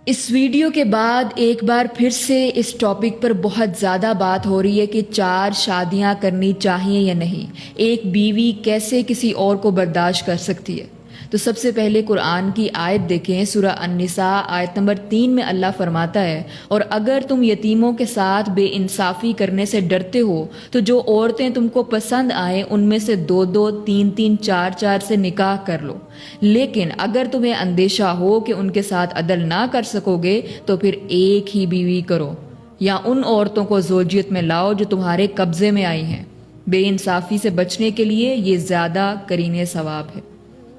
اس video کے بعد ایک بار پھر سے اس ٹاپک پر بہت زیادہ بات ہو رہی ہے کہ 4 شادیاں کرنی چاہیے یا نہیں، ایک بیوی کیسے کسی اور کو برداشت کر سکتی ہے۔ تو سب سے پہلے قرآن کی آیت دیکھیں، سورہ النساء آیت نمبر 3 میں اللہ فرماتا ہے، اور اگر تم یتیموں کے ساتھ بے انصافی کرنے سے ڈرتے ہو تو جو عورتیں تم کو پسند آئیں ان میں سے 2 3 4 سے نکاح کر لو، لیکن اگر تمہیں اندیشہ ہو کہ ان کے ساتھ عدل نہ کر سکو گے تو پھر ایک ہی بیوی کرو، یا ان عورتوں کو زوجیت میں لاؤ جو تمہارے قبضے میں آئی ہیں۔ بے انصافی سے بچنے کے لیے یہ زیادہ قرین ثواب ہے۔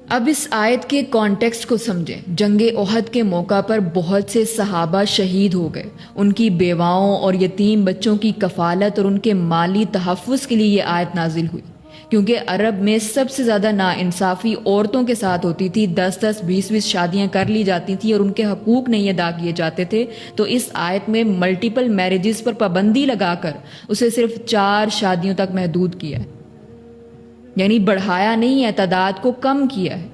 اب اس آیت کے کانٹیکسٹ کو سمجھیں۔ جنگ احد کے موقع پر بہت سے صحابہ شہید ہو گئے، ان کی بیواؤں اور یتیم بچوں کی کفالت اور ان کے مالی تحفظ کے لیے یہ آیت نازل ہوئی، کیونکہ عرب میں سب سے زیادہ ناانصافی عورتوں کے ساتھ ہوتی تھی، 10 20 شادیاں کر لی جاتی تھیں اور ان کے حقوق نہیں ادا کیے جاتے تھے۔ تو اس آیت میں ملٹیپل میرجز پر پابندی لگا کر اسے صرف 4 شادیوں تک محدود کیا ہے، یعنی بڑھایا نہیں ہے، تعداد کو کم کیا ہے،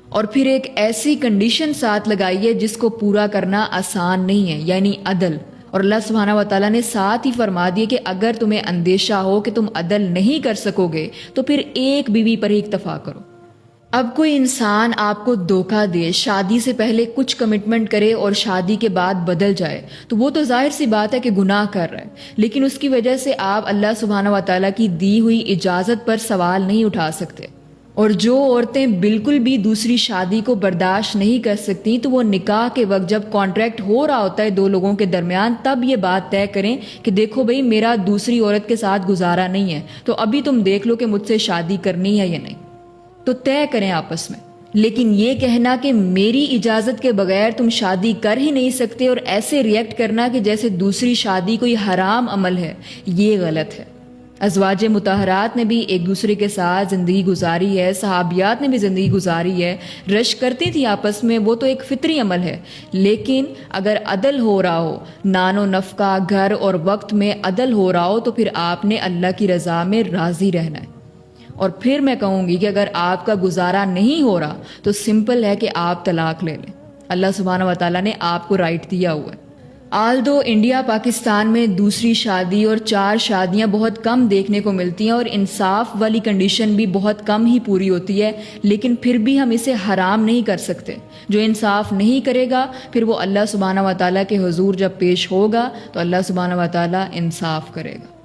اور پھر ایک ایسی کنڈیشن ساتھ لگائی ہے جس کو پورا کرنا آسان نہیں ہے، یعنی عدل۔ اور اللہ سبحانہ و تعالیٰ نے ساتھ ہی فرما دیا کہ اگر تمہیں اندیشہ ہو کہ تم عدل نہیں کر سکو گے تو پھر ایک بیوی پر ہی اکتفا کرو۔ اب کوئی انسان آپ کو دھوکہ دے، شادی سے پہلے کچھ کمٹمنٹ کرے اور شادی کے بعد بدل جائے، تو وہ تو ظاہر سی بات ہے کہ گناہ کر رہا ہے، لیکن اس کی وجہ سے آپ اللہ سبحانہ و تعالیٰ کی دی ہوئی اجازت پر سوال نہیں اٹھا سکتے۔ اور جو عورتیں بالکل بھی دوسری شادی کو برداشت نہیں کر سکتی تو وہ نکاح کے وقت جب کانٹریکٹ ہو رہا ہوتا ہے 2 لوگوں کے درمیان، تب یہ بات طے کریں کہ دیکھو بھئی میرا دوسری عورت کے ساتھ گزارا نہیں ہے، تو ابھی تم دیکھ لو کہ مجھ سے شادی کرنی ہے یا نہیں، تو طے کریں آپس میں۔ لیکن یہ کہنا کہ میری اجازت کے بغیر تم شادی کر ہی نہیں سکتے اور ایسے ریئیکٹ کرنا کہ جیسے دوسری شادی کوئی حرام عمل ہے، یہ غلط ہے۔ ازواج مطہرات نے بھی ایک دوسرے کے ساتھ زندگی گزاری ہے، صحابیات نے بھی زندگی گزاری ہے، رش کرتی تھی آپس میں، وہ تو ایک فطری عمل ہے۔ لیکن اگر عدل ہو رہا ہو، نان و نفقہ، گھر اور وقت میں عدل ہو رہا ہو، تو پھر آپ نے اللہ کی رضا میں راضی رہنا ہے۔ اور پھر میں کہوں گی کہ اگر آپ کا گزارا نہیں ہو رہا تو سمپل ہے کہ آپ طلاق لے لیں، اللہ سبحانہ و تعالیٰ نے آپ کو رائٹ دیا ہوا ہے۔ آلدو انڈیا پاکستان میں دوسری شادی اور 4 شادیاں بہت کم دیکھنے کو ملتی ہیں اور انصاف والی کنڈیشن بھی بہت کم ہی پوری ہوتی ہے، لیکن پھر بھی ہم اسے حرام نہیں کر سکتے۔ جو انصاف نہیں کرے گا پھر وہ اللہ سبحانہ و تعالیٰ کے حضور جب پیش ہوگا تو اللہ سبحانہ و تعالیٰ انصاف کرے گا۔